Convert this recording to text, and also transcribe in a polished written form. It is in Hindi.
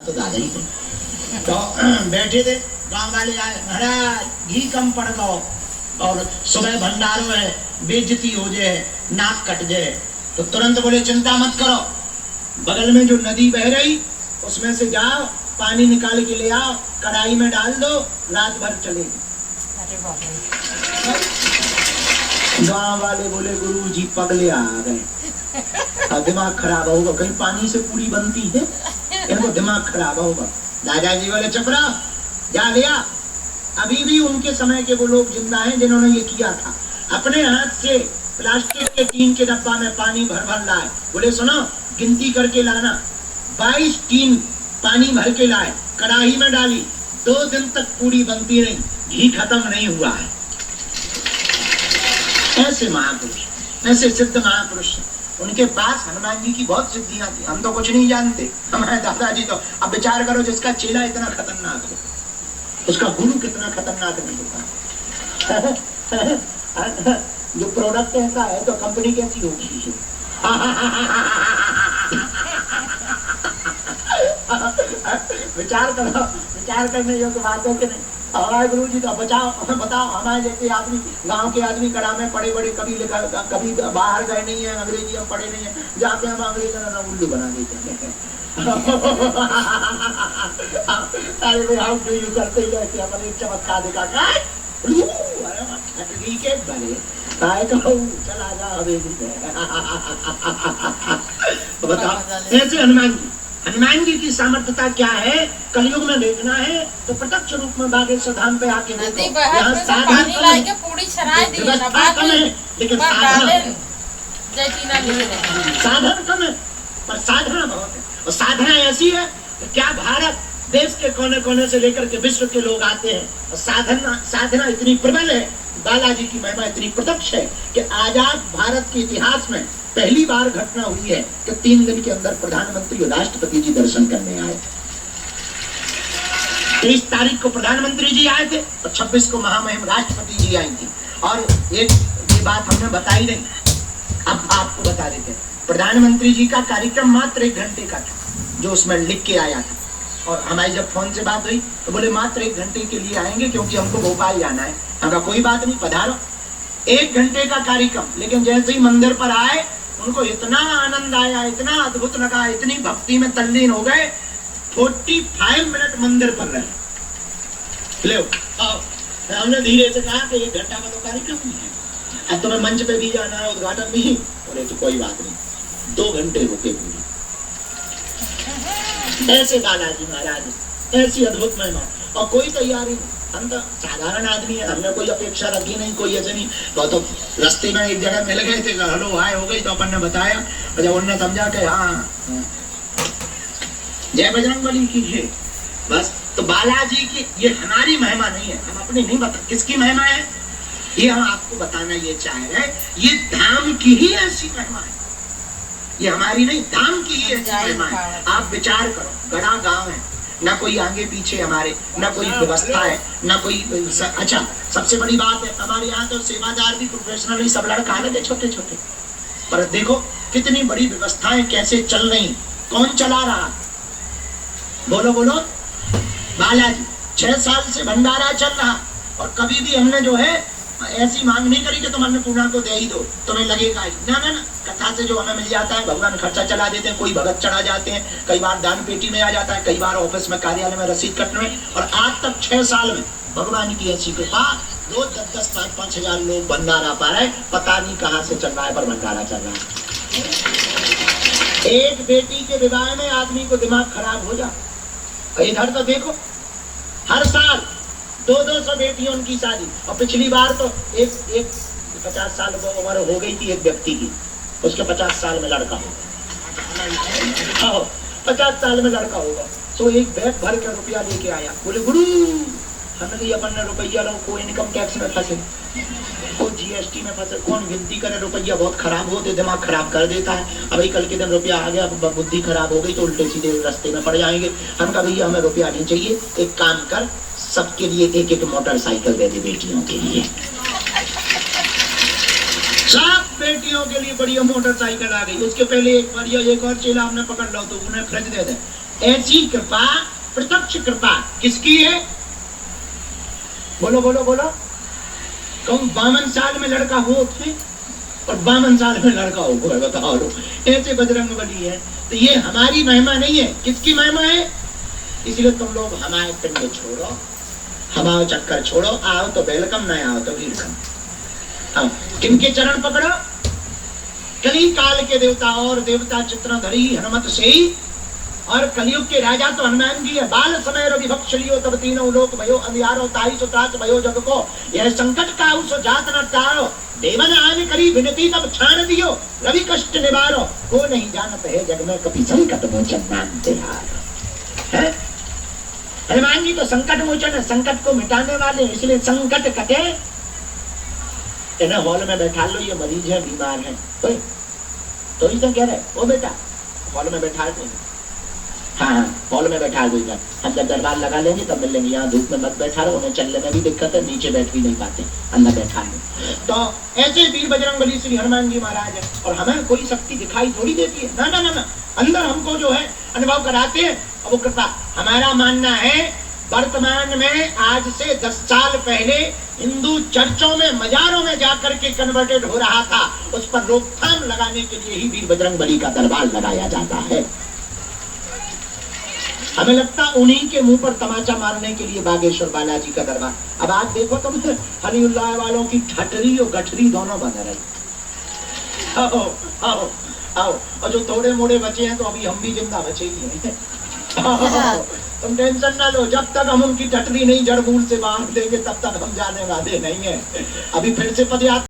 तो दादा ही थे। तो बैठे थे, गांव वाले आए, महाराज घी कम पड़ गो और सुबह भंडारो है, बेइज्जती हो जाए, नाक कट जाए। तो तुरंत बोले चिंता मत करो, बगल में जो नदी बह रही उसमें से जाओ, पानी निकाल के ले आओ, कढ़ाई में डाल दो, रात भर चलेगी। गांव वाले बोले गुरु जी पगले आ गए, दिमाग खराब होगा, कहीं पानी से पूरी बनती है, इनको दिमाग खराब होगा। दादाजी बोले चुप रहो, जा लिया। अभी भी उनके समय के वो लोग जिंदा हैं जिन्होंने ये किया था। अपने हाथ से प्लास्टिक के टीन के डब्बा में पानी भर भर लाए, बोले सुनो गिनती करके लाना, 22 टीन पानी भर के लाए, कढ़ाई में डाली, 2 दिन तक पूरी बनती रही, घी खत्म नहीं हुआ है। ऐसे महापुरुष, ऐसे सिद्ध महापुरुष, उनके पास हनुमान जी की बहुत सिद्धियां थी। हम तो कुछ नहीं जानते, हमारे दादाजी तो, अब विचार करो जिसका चेला इतना खतरनाक हो, उसका गुरु कितना खतरनाक नहीं होता। जो प्रोडक्ट ऐसा है तो कंपनी कैसी होगी। विचार करो, विचार करने योग्य बात है कि नहीं। हमारे गुरु जी तो बताओ हमारे जैसे आदमी, गांव के आदमी कड़ा में पड़े बड़े, कभी लिखा, कभी बाहर गए नहीं है, अंग्रेजी हम पढ़े नहीं है, जाके हम अंग्रेजी ना उल्लू बना देते हैं। अरे भाई हाउ डू यू करते ही ऐसे अपन एक चमत्कार दिखा के बने काय कहूं चला जा हवेली में। बताओ ऐसे हनुमान जी की सामर्थ्यता क्या है, कलयुग में देखना है तो प्रत्यक्ष रूप में बागेश्वर धाम पे आके देखो। यहाँ साधन कम है, लेकिन साधन कम है पर साधना बहुत है। और साधना ऐसी है कि क्या भारत देश के कोने कोने से लेकर के विश्व के लोग आते हैं, और साधना इतनी प्रबल है, बालाजी की महिमा इतनी प्रत्यक्ष है कि आजाद भारत के इतिहास में पहली बार घटना हुई है कि 3 दिन के अंदर प्रधानमंत्री और राष्ट्रपति जी दर्शन करने आए। 23 तारीख को प्रधानमंत्री जी आए थे और 26 को महामहिम राष्ट्रपति जी आई थी। और एक ये बात हमने बताई नहीं, अब आपको बता देते हैं। प्रधानमंत्री जी का कार्यक्रम मात्र 1 घंटे का था, जो उसमें लिख के आया था। और हमारी जब फोन से बात हुई तो बोले मात्र 1 घंटे के लिए आएंगे क्योंकि हमको भोपाल जाना है। हमका कोई बात नहीं, पधारो। 1 घंटे का कार्यक्रम, लेकिन जैसे ही मंदिर पर आए उनको इतना आनंद आया, इतना अद्भुत लगा, इतनी भक्ति में तल्लीन हो गए, 45 मिनट मंदिर पर रहे। ले हमने धीरे से कहा कि 1 घंटा का तो कार्यक्रम नहीं है, अब तुम्हें मंच पे भी जाना है, उद्घाटन भी। बोले तो कोई बात नहीं, 2 घंटे रुके पूरी। ऐसे बालाजी महाराज, ऐसी अद्भुत महिमा, और कोई तैयारी नहीं। हम तो साधारण आदमी है, हमने कोई अपेक्षा रखी नहीं, कोई ऐसे नहीं। तो रास्ते में एक जगह मिल गए थे, हेलो हाय हो गई, तो अपन ने बताया, और जब उन्होंने समझा कि हाँ जय बजरंगबली की है बस। तो बालाजी की ये हमारी महिमा नहीं है, हम अपनी नहीं बता, किसकी महिमा है ये हम आपको बताना ये चाह रहे हैं। ये धाम की ही ऐसी महिमा है, ये हमारी नहीं, धाम की ही ऐसी महिमा है। आप विचार करो, बड़ा गांव है, ना कोई आगे पीछे हमारे, ना कोई व्यवस्था है, ना कोई। अच्छा सबसे बड़ी बात है, हमारे यहाँ तो सेवादार भी प्रोफेशनल ही, सब लड़का अलग है, छोटे छोटे, पर देखो कितनी बड़ी व्यवस्थाएं कैसे चल रही। कौन चला रहा, बोलो बोलो, बालाजी। 6 साल से भंडारा चल रहा, और कभी भी हमने जो है ऐसी मांग नहीं करी कि तुम अन्नपूर्णा को दे ही दो, तुम्हें लगेगा ही ना। कथा से जो हमें मिल जाता है, भगवान खर्चा चला देते हैं, कोई भगत चढ़ा जाते हैं, कई बार दान पेटी में आ जाता है, कई बार ऑफिस में कार्यालय में रसीद कटने में। और आज तक 6 साल में भगवान की ऐसी कृपा, रोज 10-10, 5-5 हजार लोग भंडारा पा रहे, पता नहीं कहाँ से चल रहा है पर भंडारा चल रहा है। एक बेटी के विवाह में आदमी को दिमाग खराब हो जाए। इधर तो देखो हर साल 200 बेटियों उनकी शादी, और पिछली बार तो एक 50 साल वो उम्र हो गई थी एक व्यक्ति की, उसके 50 साल में लड़का होगा, 50 साल में लड़का होगा। तो एक बैग भर के रुपया लेके आया, बोले गुरु हमने अपन ने रुपया लो, कोई इनकम टैक्स में फंसे, कोई जीएसटी में फंसे, कौन गिनती करे, रुपया बहुत खराब होते, दिमाग खराब कर देता है। अभी कल के दिन रुपया आ गया, बुद्धि खराब हो गई तो उल्टे सीधे रास्ते में पड़ जाएंगे। हम कहा भैया हमें रुपया नहीं चाहिए, एक काम कर, सबके लिए 1-1 मोटरसाइकिल दे दे, बेटियों के लिए, सब बेटियों के लिए बढ़िया मोटरसाइकिल आ गई। उसके पहले एक और चेला हमने पकड़ लो तो उन्हें फ्रिज दे दे, ऐसी कृपा, प्रत्यक्ष कृपा किसकी है? बोलो बोलो बोलो। कहूं 52 साल में लड़का हो थे और 52 साल में लड़का हो गए, बताओ लो। ऐसे बजरंग बली है। तो ये हमारी महिमा नहीं है, किसकी महिमा है? इसलिए तुम लोग हमारे पिंड छोड़ो, हमारे चक्कर छोड़ो, आओ तो वेलकम, नहीं आओ तो वेलकम। किनके चरण पकड़ो? कली काल के देवता और देवता चित्रधरी हनुमत से, और कलयुग के राजा तो हनुमान जी है। बाल समय रवि भक्ष लियो तब तीनों लोक भयो, अंधियारो ताई सो त्रास भयो जग को, यह संकट का सो जात न टारो, देवन आन करी विनती तब छान दियो, रवि कष्ट निवारो, को नहीं जानत है जग में कपि संकट मोचन नाम तिहारो। है हनुमान जी तो संकट मोचन है, संकट को मिटाने वाले, इसलिए संकट कटे। इन्हें हॉल में बैठा लो, ये मरीज है, बीमार है, तो ही तो कह रहे ओ बेटा हॉल में बैठा दो। हाँ हॉल में बैठा देगा, हम जब दरबार लगा लेंगे तब मिल लेंगे। यहाँ धूप में मत बैठा रहो, उन्हें चलने में भी दिक्कत है, नीचे बैठ भी नहीं पाते, अंदर बैठा है। तो ऐसे वीर बजरंग बली श्री हनुमान जी महाराज है। और हमें कोई शक्ति दिखाई थोड़ी देती है, ना ना ना ना, अंदर हमको जो है अनुभव कराते हैं, और वो कृपा। हमारा मानना है वर्तमान में आज से 10 साल पहले हिंदू चर्चों में मजारों में जाकर के कन्वर्टेड हो रहा था, उस पर रोकथाम लगाने के लिए ही वीर बजरंग बली का दरबार लगाया जाता है। हमें लगता उन्हीं के मुंह पर तमाचा मारने के लिए बागेश्वर बालाजी का दरबार। अब आज देखो तुम हनीउल्लाह वालों की ठटरी और गठरी दोनों बन रही। आओ आओ आओ, और जो थोड़े मोड़े बचे हैं तो अभी हम भी जिंदा बचे ही हैं। तुम टेंशन ना लो, जब तक हम उनकी ठटरी नहीं जड़ मूल से बांध देंगे तब तक हम जाने वाले नहीं है। अभी फिर से पदयात्रा